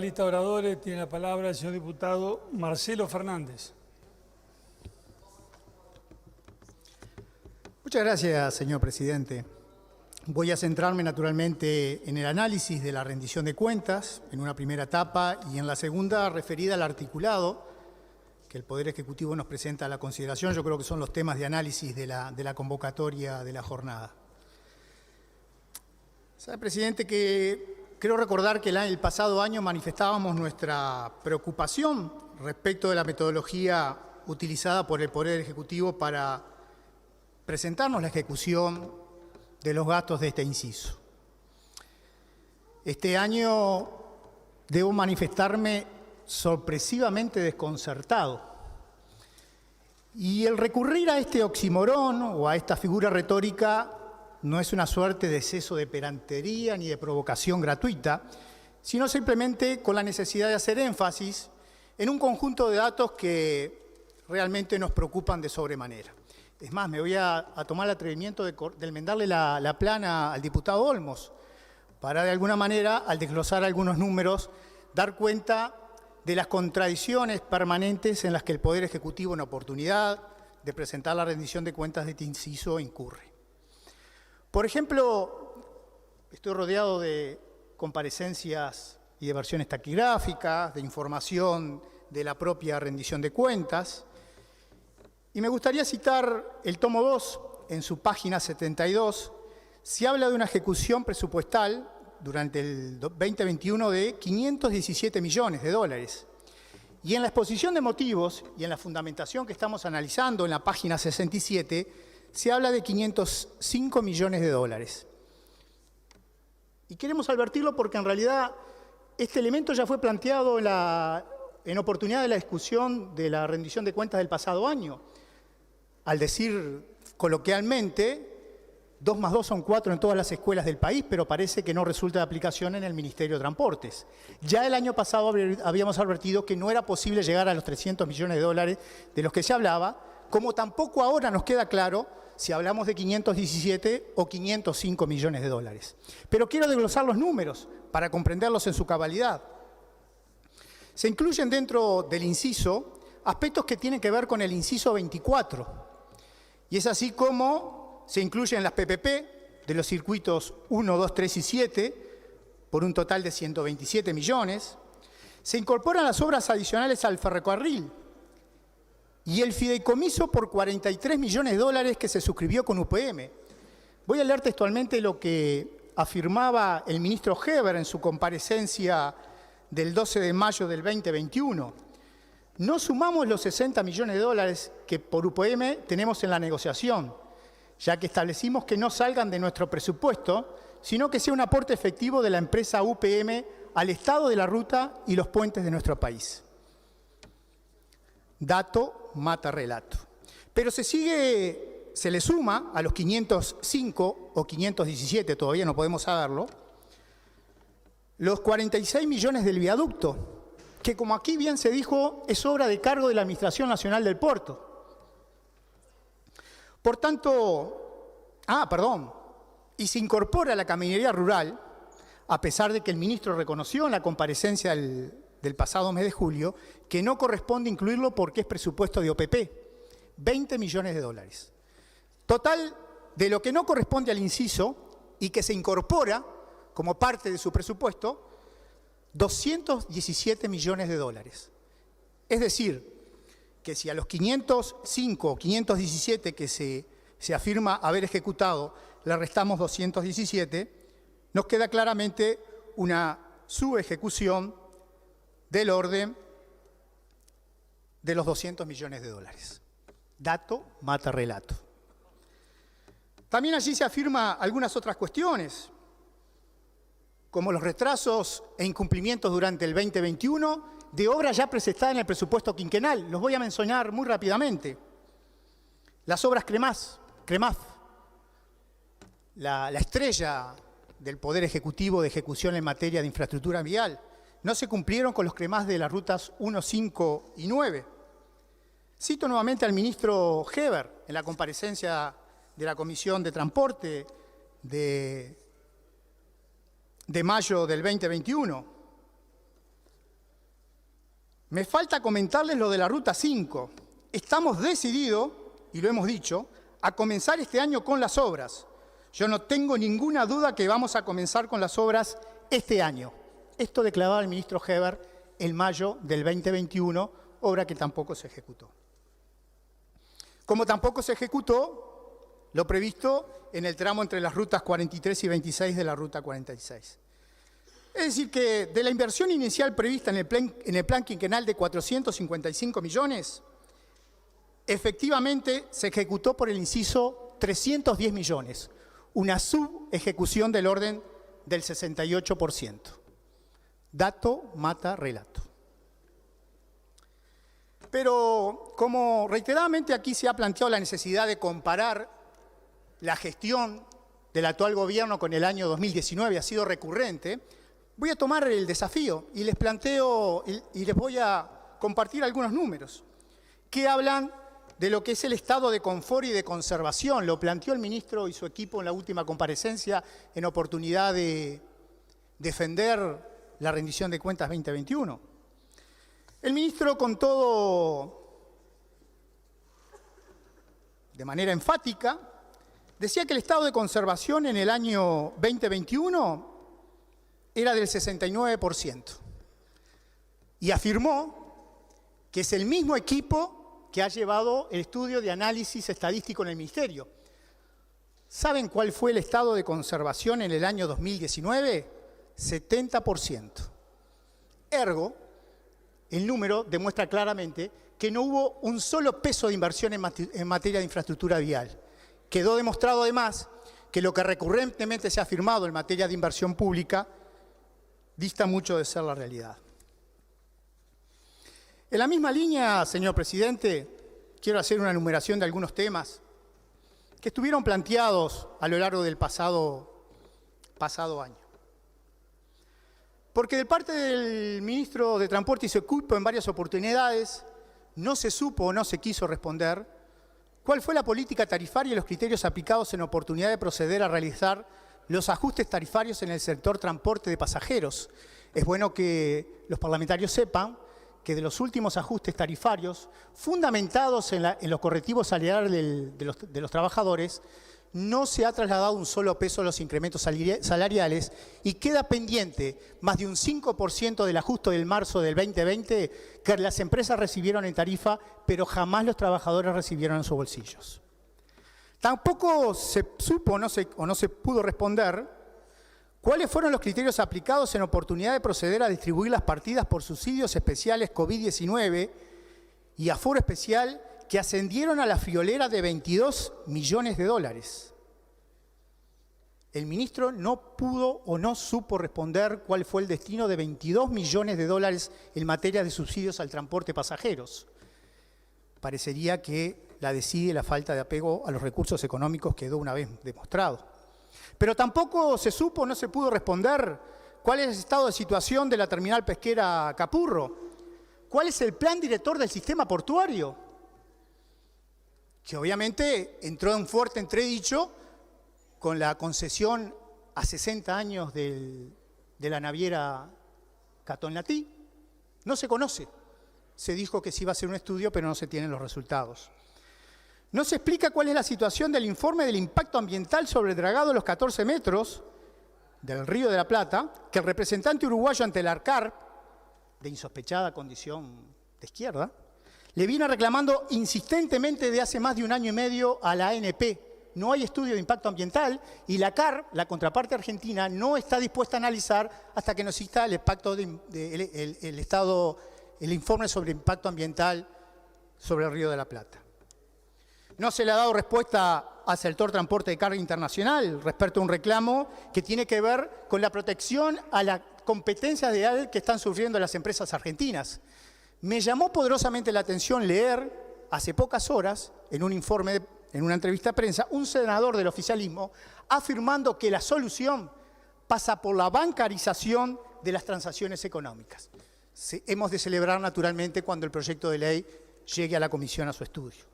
Lista de oradores, tiene la palabra el señor diputado Marcelo Fernández. Muchas gracias, señor presidente. Voy a centrarme naturalmente en el análisis de la rendición de cuentas, en una primera etapa, y en la segunda referida al articulado que el Poder Ejecutivo nos presenta a la consideración. Yo creo que son los temas de análisis de la convocatoria de la jornada. Sabe, presidente, que creo recordar que el pasado año manifestábamos nuestra preocupación respecto de la metodología utilizada por el Poder Ejecutivo para presentarnos la ejecución de los gastos de este inciso. Este año debo manifestarme sorpresivamente desconcertado. Y el recurrir a este oxímoron o a esta figura retórica no es una suerte de exceso de pedantería ni de provocación gratuita, sino simplemente con la necesidad de hacer énfasis en un conjunto de datos que realmente nos preocupan de sobremanera. Es más, me voy a tomar el atrevimiento de enmendarle la plana al diputado Olmos para, de alguna manera, al desglosar algunos números, dar cuenta de las contradicciones permanentes en las que el Poder Ejecutivo, en oportunidad de presentar la rendición de cuentas de este inciso, incurre. Por ejemplo, estoy rodeado de comparecencias y de versiones taquigráficas, de información de la propia rendición de cuentas, y me gustaría citar el tomo 2, en su página 72, se habla de una ejecución presupuestal durante el 2021 de 517 millones de dólares. Y en la exposición de motivos y en la fundamentación que estamos analizando en la página 67, se habla de 505 millones de dólares. Y queremos advertirlo porque en realidad este elemento ya fue planteado en oportunidad de la discusión de la rendición de cuentas del pasado año. Al decir coloquialmente, 2 más 2 son 4 en todas las escuelas del país, pero parece que no resulta de aplicación en el Ministerio de Transportes. Ya el año pasado habíamos advertido que no era posible llegar a los 300 millones de dólares de los que se hablaba, como tampoco ahora nos queda claro si hablamos de 517 o 505 millones de dólares. Pero quiero desglosar los números para comprenderlos en su cabalidad. Se incluyen dentro del inciso aspectos que tienen que ver con el inciso 24. Y es así como se incluyen las PPP de los circuitos 1, 2, 3 y 7 por un total de 127 millones. Se incorporan las obras adicionales al ferrocarril y el fideicomiso por 43 millones de dólares que se suscribió con UPM. Voy a leer textualmente lo que afirmaba el ministro Heber en su comparecencia del 12 de mayo del 2021. No sumamos los 60 millones de dólares que por UPM tenemos en la negociación, ya que establecimos que no salgan de nuestro presupuesto, sino que sea un aporte efectivo de la empresa UPM al estado de la ruta y los puentes de nuestro país. Dato mata relato. Pero se le suma a los 505 o 517, todavía no podemos saberlo, los 46 millones del viaducto, que como aquí bien se dijo, es obra de cargo de la Administración Nacional del Puerto. Por tanto, y se incorpora la caminería rural, a pesar de que el ministro reconoció en la comparecencia del pasado mes de julio que no corresponde incluirlo porque es presupuesto de OPP, 20 millones de dólares. Total de lo que no corresponde al inciso y que se incorpora como parte de su presupuesto, 217 millones de dólares. Es decir, que si a los 505 o 517 que se afirma haber ejecutado le restamos 217, nos queda claramente una subejecución del orden de los 200 millones de dólares. Dato mata relato. También allí se afirma algunas otras cuestiones, como los retrasos e incumplimientos durante el 2021 de obras ya presentadas en el presupuesto quinquenal. Los voy a mencionar muy rápidamente. Las obras CREMAF, la estrella del Poder Ejecutivo de ejecución en materia de infraestructura vial, no se cumplieron con los CREMAF de las rutas 1, 5 y 9. Cito nuevamente al ministro Heber en la comparecencia de la Comisión de Transporte de mayo del 2021. Me falta comentarles lo de la Ruta 5. Estamos decididos, y lo hemos dicho, a comenzar este año con las obras. Yo no tengo ninguna duda que vamos a comenzar con las obras este año. Esto declaraba el ministro Heber en mayo del 2021, obra que tampoco se ejecutó. Como tampoco se ejecutó lo previsto en el tramo entre las rutas 43 y 26 de la Ruta 46. Es decir, que de la inversión inicial prevista en el plan quinquenal de 455 millones, efectivamente se ejecutó por el inciso 310 millones, una subejecución del orden del 68%. Dato mata relato. Pero como reiteradamente aquí se ha planteado la necesidad de comparar la gestión del actual gobierno con el año 2019, ha sido recurrente, voy a tomar el desafío y les planteo y les voy a compartir algunos números que hablan de lo que es el estado de confort y de conservación. Lo planteó el ministro y su equipo en la última comparecencia en oportunidad de defender la rendición de cuentas 2021. El ministro contó de manera enfática, decía que el estado de conservación en el año 2021 era del 69% y afirmó que es el mismo equipo que ha llevado el estudio de análisis estadístico en el Ministerio. ¿Saben cuál fue el estado de conservación en el año 2019? 70%. Ergo, el número demuestra claramente que no hubo un solo peso de inversión en materia de infraestructura vial. Quedó demostrado además que lo que recurrentemente se ha afirmado en materia de inversión pública dista mucho de ser la realidad. En la misma línea, señor presidente, quiero hacer una enumeración de algunos temas que estuvieron planteados a lo largo del pasado año. Porque de parte del ministro de Transporte y su equipo en varias oportunidades no se supo o no se quiso responder cuál fue la política tarifaria y los criterios aplicados en oportunidad de proceder a realizar los ajustes tarifarios en el sector transporte de pasajeros. Es bueno que los parlamentarios sepan que de los últimos ajustes tarifarios, fundamentados en los correctivos salariales de los trabajadores, no se ha trasladado un solo peso a los incrementos salariales y queda pendiente más de un 5% del ajuste del marzo del 2020 que las empresas recibieron en tarifa, pero jamás los trabajadores recibieron en sus bolsillos. Tampoco se supo o no se pudo responder cuáles fueron los criterios aplicados en oportunidad de proceder a distribuir las partidas por subsidios especiales COVID-19 y aforo especial que ascendieron a la friolera de 22 millones de dólares. El ministro no pudo o no supo responder cuál fue el destino de 22 millones de dólares en materia de subsidios al transporte de pasajeros. Parecería que la desidia y la falta de apego a los recursos económicos quedó una vez demostrado. Pero tampoco se supo, no se pudo responder cuál es el estado de situación de la terminal pesquera Capurro, cuál es el plan director del sistema portuario, que obviamente entró en fuerte entredicho con la concesión a 60 años de la naviera Catón Latí. No se conoce. Se dijo que se iba a hacer un estudio, pero no se tienen los resultados. No se explica cuál es la situación del informe del impacto ambiental sobre el dragado de los 14 metros del Río de la Plata, que el representante uruguayo ante el ARCAR, de insospechada condición de izquierda, le viene reclamando insistentemente de hace más de un año y medio a la ANP. No hay estudio de impacto ambiental y la CAR, la contraparte argentina, no está dispuesta a analizar hasta que no exista el informe sobre impacto ambiental sobre el Río de la Plata. No se le ha dado respuesta al sector transporte de carga internacional respecto a un reclamo que tiene que ver con la protección a la competencia leal que están sufriendo las empresas argentinas. Me llamó poderosamente la atención leer hace pocas horas, en un informe, en una entrevista a prensa, un senador del oficialismo afirmando que la solución pasa por la bancarización de las transacciones económicas. Hemos de celebrar naturalmente cuando el proyecto de ley llegue a la comisión a su estudio.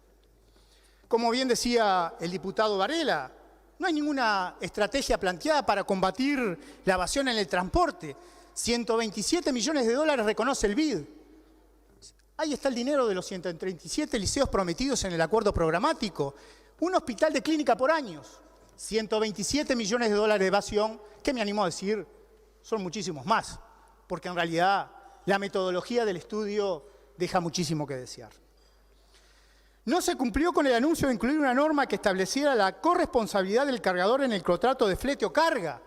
Como bien decía el diputado Varela, no hay ninguna estrategia planteada para combatir la evasión en el transporte. 127 millones de dólares reconoce el BID. Ahí está el dinero de los 137 liceos prometidos en el acuerdo programático. Un hospital de clínica por años. 127 millones de dólares de evasión, que me animo a decir, son muchísimos más, porque en realidad la metodología del estudio deja muchísimo que desear. No se cumplió con el anuncio de incluir una norma que estableciera la corresponsabilidad del cargador en el contrato de flete o carga.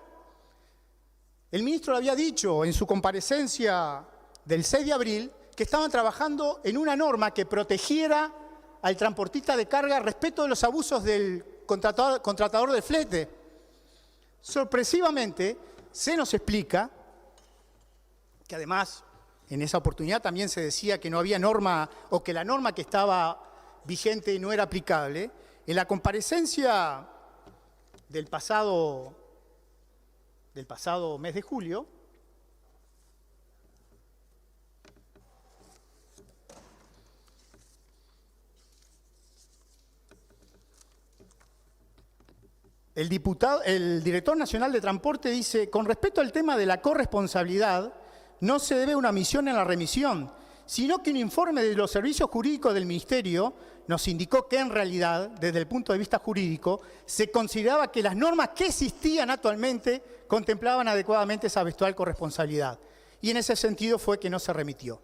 El ministro lo había dicho en su comparecencia del 6 de abril que estaban trabajando en una norma que protegiera al transportista de carga respecto de los abusos del contratador de flete. Sorpresivamente, se nos explica que además en esa oportunidad también se decía que no había norma o que la norma que estaba vigente no era aplicable. En la comparecencia del pasado mes de julio, el director nacional de transporte dice: con respecto al tema de la corresponsabilidad, no se debe una omisión en la remisión, sino que un informe de los servicios jurídicos del Ministerio nos indicó que en realidad, desde el punto de vista jurídico, se consideraba que las normas que existían actualmente contemplaban adecuadamente esa eventual corresponsabilidad. Y en ese sentido fue que no se remitió.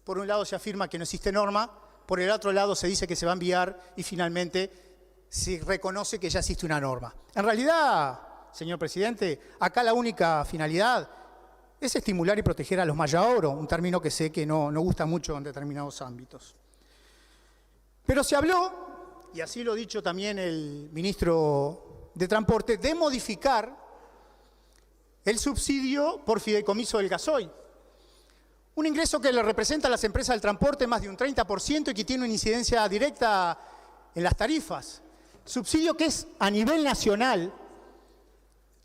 Por un lado se afirma que no existe norma, por el otro lado se dice que se va a enviar y finalmente se reconoce que ya existe una norma. En realidad, señor presidente, acá la única finalidad es estimular y proteger a los Maya-Oro, un término que sé que no gusta mucho en determinados ámbitos. Pero se habló, y así lo ha dicho también el ministro de Transporte, de modificar el subsidio por fideicomiso del gasoil. Un ingreso que le representa a las empresas del transporte más de un 30% y que tiene una incidencia directa en las tarifas. Subsidio que es a nivel nacional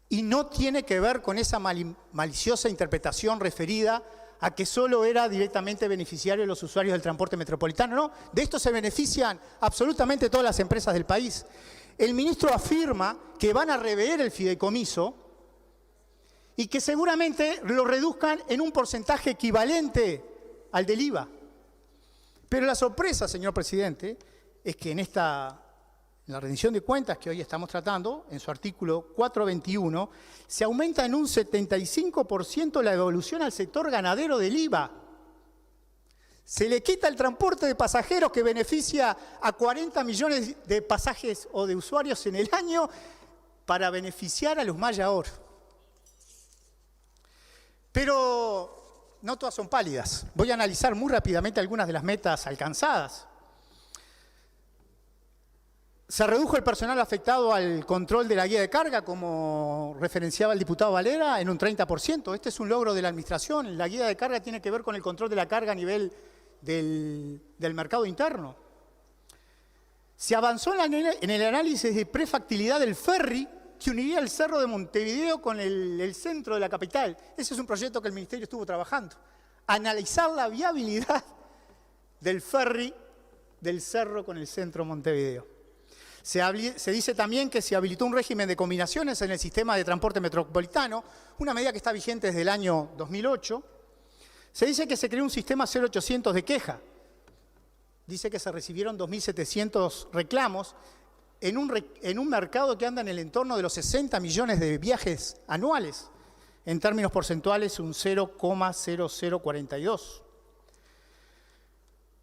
y no tiene que ver con esa maliciosa interpretación referida a que solo era directamente beneficiario de los usuarios del transporte metropolitano. No, de esto se benefician absolutamente todas las empresas del país. El ministro afirma que van a rever el fideicomiso y que seguramente lo reduzcan en un porcentaje equivalente al del IVA. Pero la sorpresa, señor presidente, es que en la rendición de cuentas que hoy estamos tratando, en su artículo 421, se aumenta en un 75% la devolución al sector ganadero del IVA. Se le quita el transporte de pasajeros que beneficia a 40 millones de pasajes o de usuarios en el año para beneficiar a los Maya-Oro. Pero no todas son pálidas. Voy a analizar muy rápidamente algunas de las metas alcanzadas. Se redujo el personal afectado al control de la guía de carga, como referenciaba el diputado Valera, en un 30%. Este es un logro de la administración. La guía de carga tiene que ver con el control de la carga a nivel del mercado interno. Se avanzó en el análisis de prefactibilidad del ferry que uniría el Cerro de Montevideo con el centro de la capital. Ese es un proyecto que el Ministerio estuvo trabajando. Analizar la viabilidad del ferry del Cerro con el centro de Montevideo. Se dice también que se habilitó un régimen de combinaciones en el sistema de transporte metropolitano, una medida que está vigente desde el año 2008. Se dice que se creó un sistema 0800 de queja. Dice que se recibieron 2.700 reclamos en un mercado que anda en el entorno de los 60 millones de viajes anuales. En términos porcentuales, un 0,0042.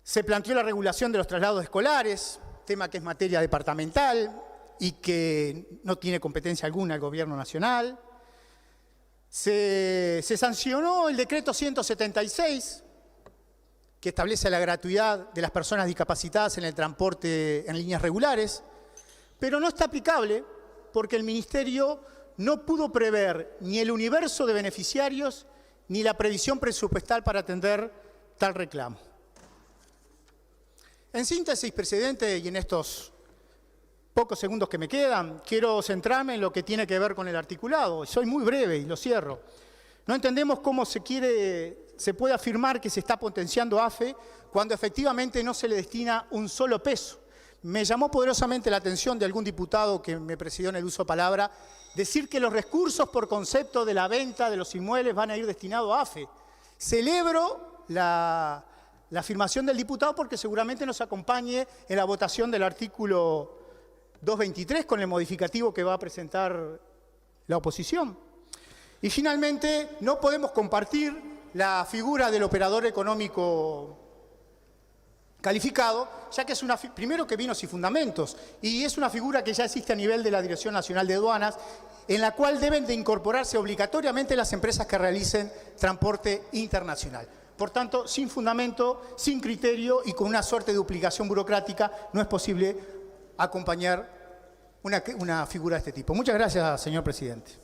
Se planteó la regulación de los traslados escolares, tema que es materia departamental y que no tiene competencia alguna el Gobierno Nacional. Se sancionó el decreto 176, que establece la gratuidad de las personas discapacitadas en el transporte en líneas regulares, pero no está aplicable porque el Ministerio no pudo prever ni el universo de beneficiarios ni la previsión presupuestal para atender tal reclamo. En síntesis, presidente, y en estos pocos segundos que me quedan, quiero centrarme en lo que tiene que ver con el articulado. Soy muy breve y lo cierro. No entendemos cómo se puede afirmar que se está potenciando AFE cuando efectivamente no se le destina un solo peso. Me llamó poderosamente la atención de algún diputado que me presidió en el uso de palabra decir que los recursos por concepto de la venta de los inmuebles van a ir destinados a AFE. Celebro la la afirmación del diputado porque seguramente nos acompañe en la votación del artículo 223 con el modificativo que va a presentar la oposición. Y finalmente, no podemos compartir la figura del operador económico calificado, ya que es primero que vino sin fundamentos, y es una figura que ya existe a nivel de la Dirección Nacional de Aduanas, en la cual deben de incorporarse obligatoriamente las empresas que realicen transporte internacional. Por tanto, sin fundamento, sin criterio y con una suerte de duplicación burocrática, no es posible acompañar una figura de este tipo. Muchas gracias, señor presidente.